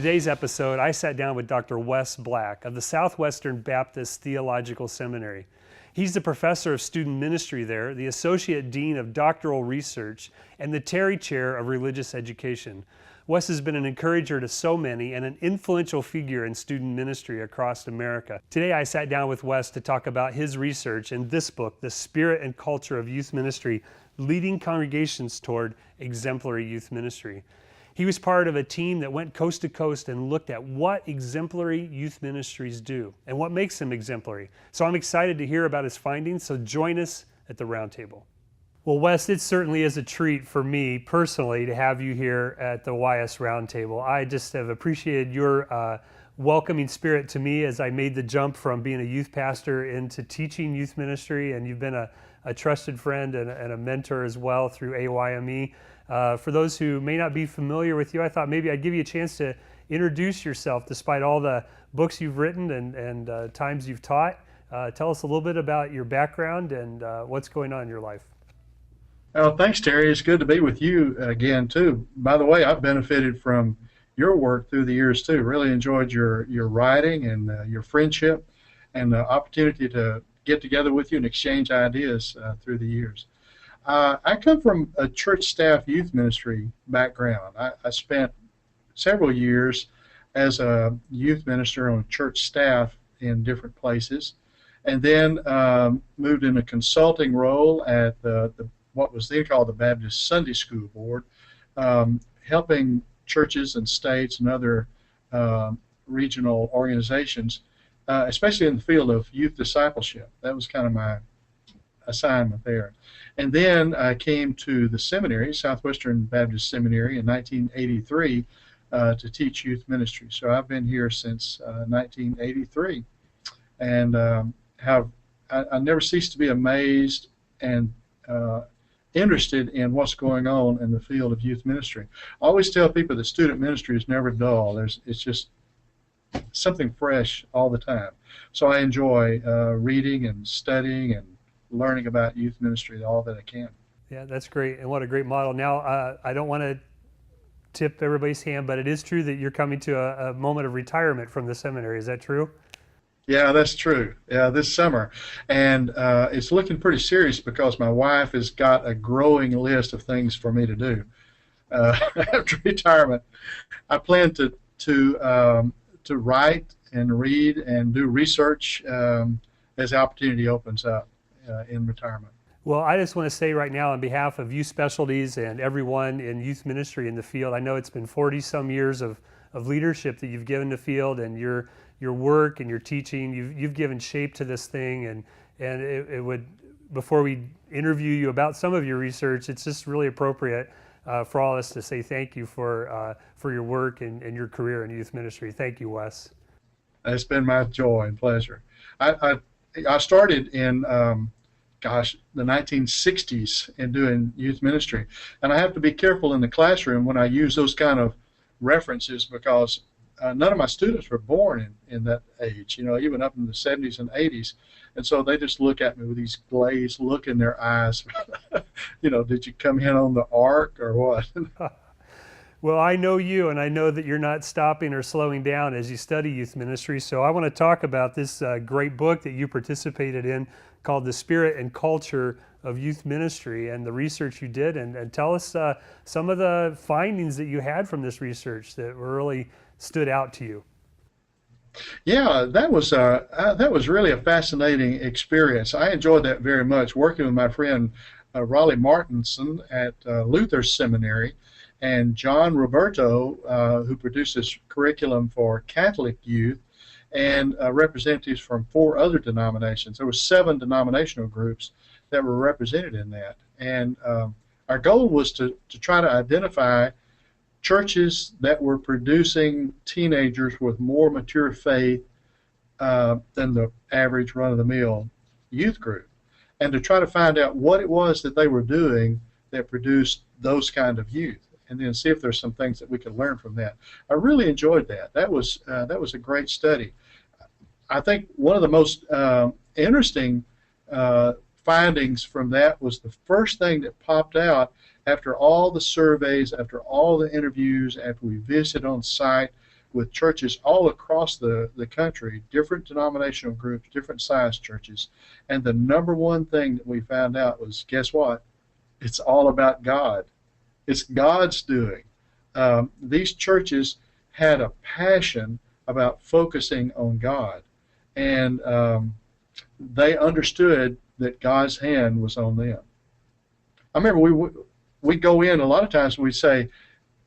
today's episode, I sat down with Dr. Wes Black of the Southwestern Baptist Theological Seminary. He's the professor of student ministry there, the associate dean of doctoral research, and the Terry Chair of Religious Education. Wes has been an encourager to so many and an influential figure in student ministry across America. Today I sat down with Wes to talk about his research in this book, The Spirit and Culture of Youth Ministry, Leading Congregations Toward Exemplary Youth Ministry. He was part of a team that went coast to coast and looked at what exemplary youth ministries do and what makes them exemplary. So I'm excited to hear about his findings, so join us at the Roundtable. Well, Wes, it certainly is a treat for me personally to have you here at the YS Roundtable. I just have appreciated your welcoming spirit to me as I made the jump from being a youth pastor into teaching youth ministry, and you've been a trusted friend and a mentor as well through AYME. For those who may not be familiar with you, I thought maybe I'd give you a chance to introduce yourself despite all the books you've written and times you've taught. Tell us a little bit about your background and what's going on in your life. Oh, thanks, Terry. It's good to be with you again, too. By the way, I've benefited from your work through the years, too. Really enjoyed your writing and your friendship and the opportunity to get together with you and exchange ideas through the years. I come from a church staff youth ministry background. I spent several years as a youth minister on church staff in different places, and then moved in a consulting role at what was then called the Baptist Sunday School Board, helping churches and states and other regional organizations, especially in the field of youth discipleship. That was kind of my assignment there. And then I came to the seminary, Southwestern Baptist Seminary, in 1983 to teach youth ministry. So I've been here since 1983, and I never cease to be amazed and interested in what's going on in the field of youth ministry. I always tell people that student ministry is never dull. It's just something fresh all the time. So I enjoy reading and studying and learning about youth ministry all that I can. Yeah, that's great, and what a great model. Now, I don't want to tip everybody's hand, but it is true that you're coming to a moment of retirement from the seminary. Is that true? Yeah, that's true. Yeah, this summer. And it's looking pretty serious because my wife has got a growing list of things for me to do. After retirement, I plan to write and read and do research as the opportunity opens up in retirement. Well, I just want to say right now on behalf of Youth Specialties and everyone in youth ministry in the field, I know it's been 40-some years of leadership that you've given the field, and your work and your teaching, you've given shape to this thing, and it would, before we interview you about some of your research, it's just really appropriate for all of us to say thank you for your work and your career in youth ministry. Thank you, Wes. It's been my joy and pleasure. I started in the 1960s in doing youth ministry, and I have to be careful in the classroom when I use those kind of references because none of my students were born in that age, even up in the 70s and 80s, and so they just look at me with these glazed look in their eyes. Did you come in on the ark or what? Well, I know you, and I know that you're not stopping or slowing down as you study youth ministry, so I want to talk about this great book that you participated in called The Spirit and Culture of Youth Ministry and the research you did, and tell us some of the findings that you had from this research that really stood out to you. Yeah, that was really a fascinating experience. I enjoyed that very much, working with my friend Raleigh Martinson at Luther Seminary, and John Roberto, who produces curriculum for Catholic youth, and representatives from 4 other denominations. There were 7 denominational groups that were represented in that. And our goal was to try to identify churches that were producing teenagers with more mature faith than the average run-of-the-mill youth group, and to try to find out what it was that they were doing that produced those kind of youth, and then see if there's some things that we could learn from that. I really enjoyed that. That was a great study. I think one of the most interesting findings from that was the first thing that popped out after all the surveys, after all the interviews, after we visited on site with churches all across the country, different denominational groups, different size churches. And the number one thing that we found out was, guess what? It's all about God. It's God's doing. These churches had a passion about focusing on God. And they understood that God's hand was on them. I remember we go in a lot of times and we say,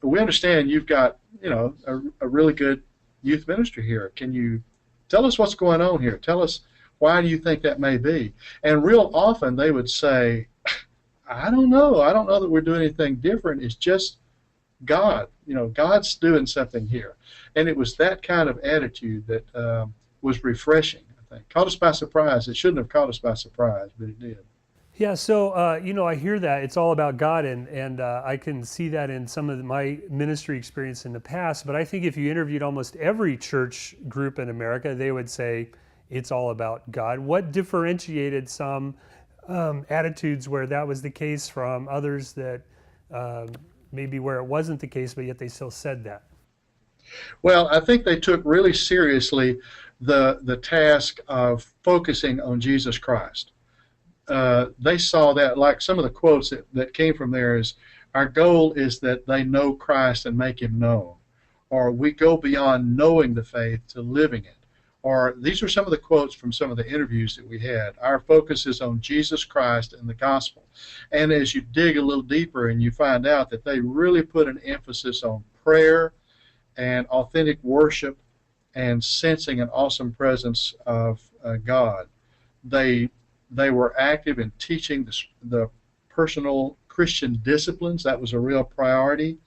we understand you've got a really good youth ministry here. Can you tell us what's going on here? Tell us, why do you think that may be? And real often they would say, I don't know. I don't know that we're doing anything different. It's just God. God's doing something here. And it was that kind of attitude that was refreshing, I think. Caught us by surprise. It shouldn't have caught us by surprise, but it did. Yeah, so I hear that it's all about God, and I can see that in some of my ministry experience in the past. But I think if you interviewed almost every church group in America, they would say it's all about God. What differentiated some attitudes where that was the case from others that maybe where it wasn't the case, but yet they still said that? Well, I think they took really seriously the task of focusing on Jesus Christ. They saw that, like some of the quotes that came from there is, our goal is that they know Christ and make him known, or we go beyond knowing the faith to living it. Or these are some of the quotes from some of the interviews that we had. Our focus is on Jesus Christ and the gospel. And as you dig a little deeper and you find out that they really put an emphasis on prayer and authentic worship and sensing an awesome presence of God. They were active in teaching the personal Christian disciplines. That was a real priority.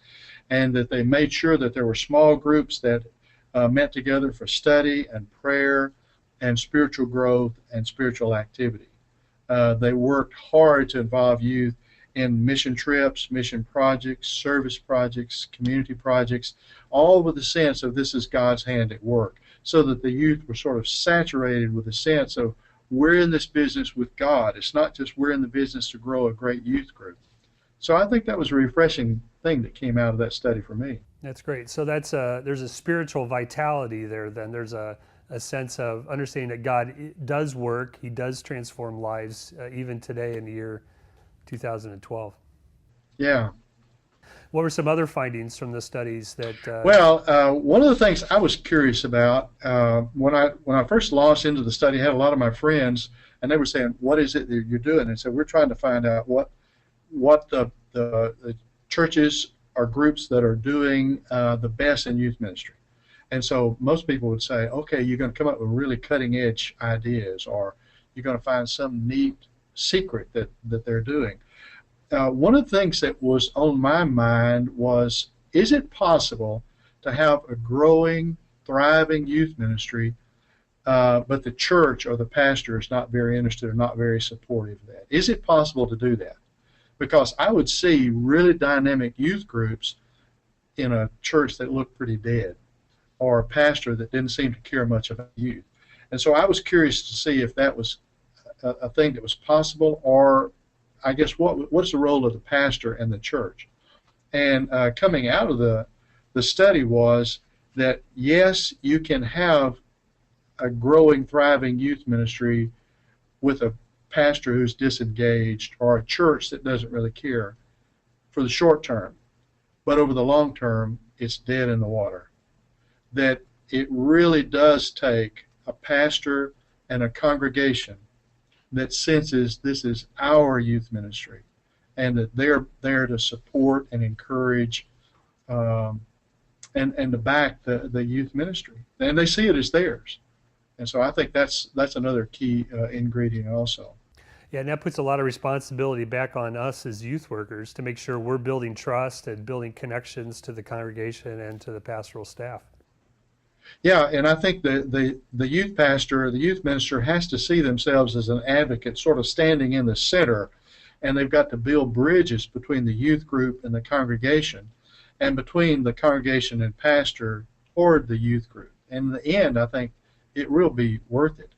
And that they made sure that there were small groups that met together for study and prayer and spiritual growth and spiritual activity. They worked hard to involve youth in mission trips, mission projects, service projects, community projects, all with the sense of this is God's hand at work, so that the youth were sort of saturated with a sense of we're in this business with God. It's not just we're in the business to grow a great youth group. So I think that was a refreshing thing that came out of that study for me. That's great. So there's a spiritual vitality there then. There's a sense of understanding that God does work. He does transform lives even today in the year 2012. Yeah. What were some other findings from the studies that? One of the things I was curious about when I first launched into the study, I had a lot of my friends, and they were saying, "What is it that you're doing?" And so we're trying to find out what the churches or groups that are doing the best in youth ministry. And so most people would say, "Okay, you're going to come up with really cutting-edge ideas, or you're going to find some neat secret that they're doing." One of the things that was on my mind was, is it possible to have a growing, thriving youth ministry, but the church or the pastor is not very interested or not very supportive of that? Is it possible to do that? Because I would see really dynamic youth groups in a church that looked pretty dead, or a pastor that didn't seem to care much about youth. And so I was curious to see if that was a thing that was possible, or I guess what's the role of the pastor and the church? And coming out of the study was that yes, you can have a growing, thriving youth ministry with a pastor who's disengaged or a church that doesn't really care for the short term, but over the long term, it's dead in the water. That it really does take a pastor and a congregation that senses this is our youth ministry, and that they're there to support and encourage and to back the youth ministry, and they see it as theirs. And so I think that's another key ingredient also. Yeah, and that puts a lot of responsibility back on us as youth workers to make sure we're building trust and building connections to the congregation and to the pastoral staff. Yeah, and I think the youth pastor or the youth minister has to see themselves as an advocate, sort of standing in the center, and they've got to build bridges between the youth group and the congregation, and between the congregation and pastor toward the youth group. And in the end, I think it will be worth it.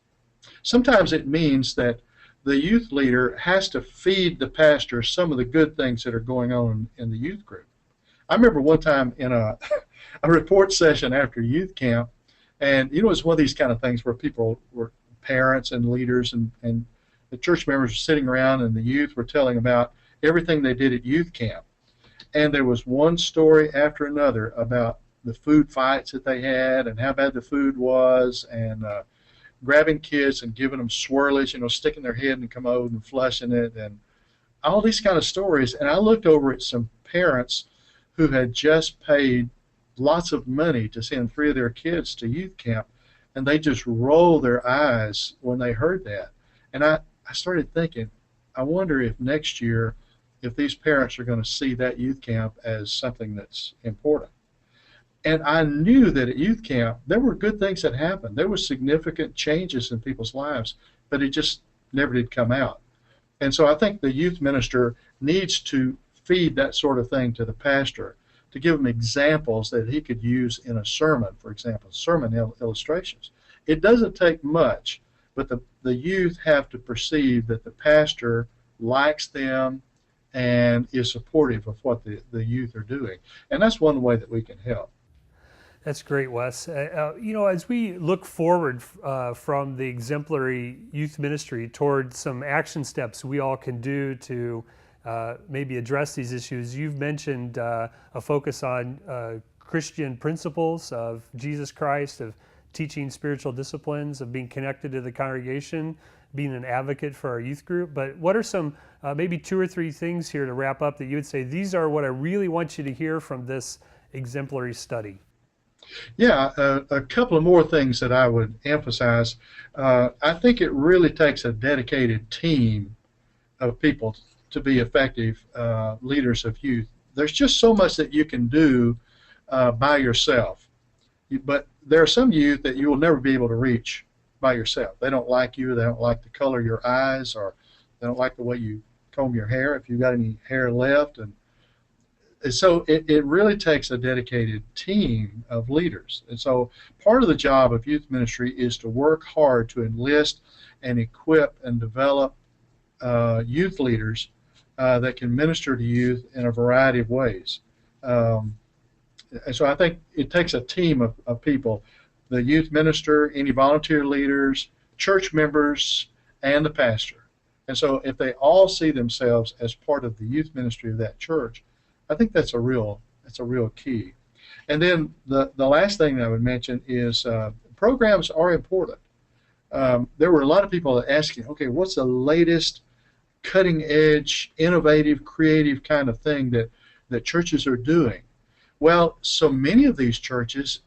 Sometimes it means that the youth leader has to feed the pastor some of the good things that are going on in the youth group. I remember one time in a, a report session after youth camp, and it was one of these kind of things where people were parents and leaders and the church members were sitting around, and the youth were telling about everything they did at youth camp. And there was one story after another about the food fights that they had and how bad the food was, and grabbing kids and giving them swirlies, sticking their head in the commode and flushing it, and all these kind of stories. And I looked over at some parents who had just paid lots of money to send 3 of their kids to youth camp, and they just rolled their eyes when they heard that. And I started thinking, I wonder if next year, if these parents are going to see that youth camp as something that's important. And I knew that at youth camp, there were good things that happened. There were significant changes in people's lives, but it just never did come out. And so I think the youth minister needs to feed that sort of thing to the pastor, to give him examples that he could use in a sermon, for example, sermon illustrations. It doesn't take much, but the youth have to perceive that the pastor likes them and is supportive of what the youth are doing. And that's one way that we can help. That's great, Wes. As we look forward from the exemplary youth ministry toward some action steps we all can do to maybe address these issues, you've mentioned a focus on Christian principles of Jesus Christ, of teaching spiritual disciplines, of being connected to the congregation, being an advocate for our youth group. But what are some maybe 2 or 3 things here to wrap up that you would say, these are what I really want you to hear from this exemplary study? Yeah, a couple of more things that I would emphasize. I think it really takes a dedicated team of people to be effective leaders of youth. There's just so much that you can do by yourself. But there are some youth that you will never be able to reach by yourself. They don't like you, they don't like the color of your eyes, or they don't like the way you comb your hair, if you've got any hair left. And so it really takes a dedicated team of leaders. And so part of the job of youth ministry is to work hard to enlist and equip and develop youth leaders that can minister to youth in a variety of ways. And so I think it takes a team of people, the youth minister, any volunteer leaders, church members, and the pastor. And so if they all see themselves as part of the youth ministry of that church, I think that's a real key. And then the last thing that I would mention is programs are important. There were a lot of people asking, okay, what's the latest cutting edge, innovative, creative kind of thing that churches are doing? Well, so many of these churches,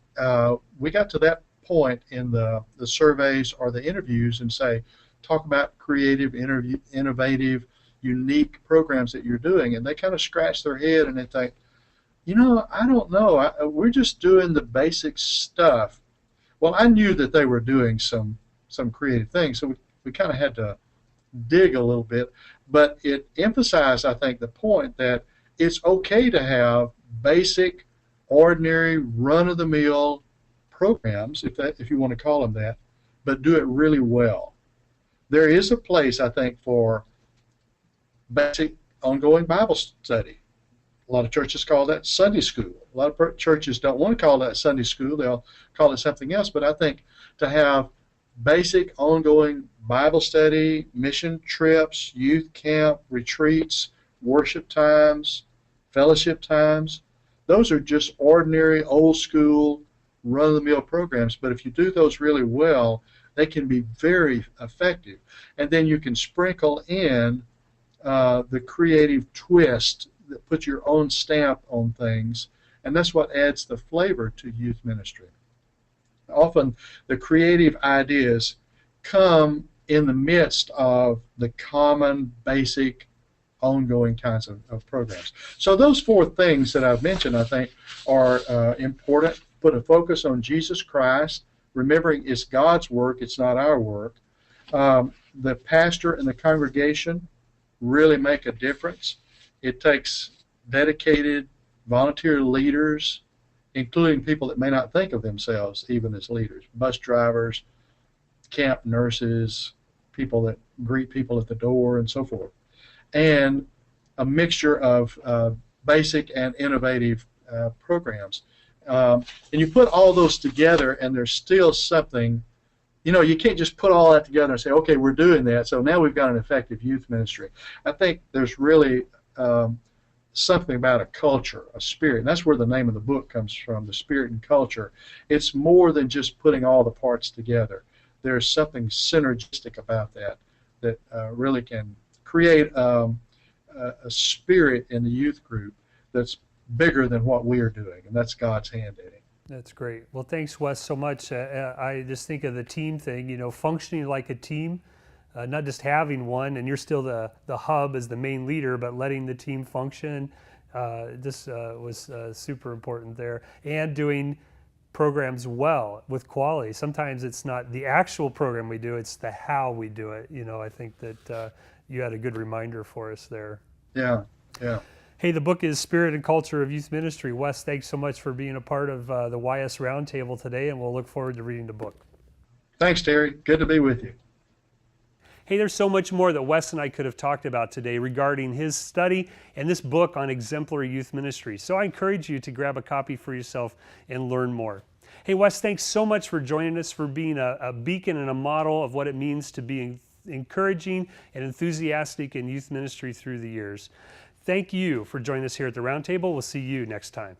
we got to that point in the surveys or the interviews and say, talk about creative, innovative, unique programs that you're doing, and they kind of scratch their head and they think, I don't know, we're just doing the basic stuff. Well, I knew that they were doing some creative things, so we kind of had to dig a little bit, but it emphasized, I think, the point that it's okay to have basic, ordinary, run-of-the-mill programs, if you want to call them that, but do it really well. There is a place, I think, for basic ongoing Bible study. A lot of churches call that Sunday school. A lot of churches don't want to call that Sunday school. They'll call it something else. But I think to have basic ongoing Bible study, mission trips, youth camp, retreats, worship times, fellowship times, those are just ordinary, old school, run-of-the-mill programs. But if you do those really well, they can be very effective. And then you can sprinkle in the creative twist that puts your own stamp on things, and that's what adds the flavor to youth ministry. Often the creative ideas come in the midst of the common, basic, ongoing kinds of programs. So those 4 things that I've mentioned, I think, are important. Put a focus on Jesus Christ, remembering it's God's work, it's not our work. The pastor and the congregation really make a difference. It takes dedicated volunteer leaders, including people that may not think of themselves even as leaders, bus drivers, camp nurses, people that greet people at the door, and so forth, and a mixture of basic and innovative programs. And you put all those together, and there's still something. You can't just put all that together and say, okay, we're doing that, so now we've got an effective youth ministry. I think there's really something about a culture, a spirit, and that's where the name of the book comes from, the spirit and culture. It's more than just putting all the parts together. There's something synergistic about that really can create a spirit in the youth group that's bigger than what we are doing, and that's God's hand in it. That's great. Well, thanks, Wes, so much. I just think of the team thing, functioning like a team, not just having one, and you're still the hub as the main leader, but letting the team function. This was super important there. And doing programs well with quality. Sometimes it's not the actual program we do, it's the how we do it. I think that you had a good reminder for us there. Yeah. Hey, the book is Spirit and Culture of Youth Ministry. Wes, thanks so much for being a part of the YS Roundtable today, and we'll look forward to reading the book. Thanks, Terry. Good to be with you. Hey, there's so much more that Wes and I could have talked about today regarding his study and this book on exemplary youth ministry. So I encourage you to grab a copy for yourself and learn more. Hey, Wes, thanks so much for joining us, for being a beacon and a model of what it means to be encouraging and enthusiastic in youth ministry through the years. Thank you for joining us here at the Roundtable. We'll see you next time.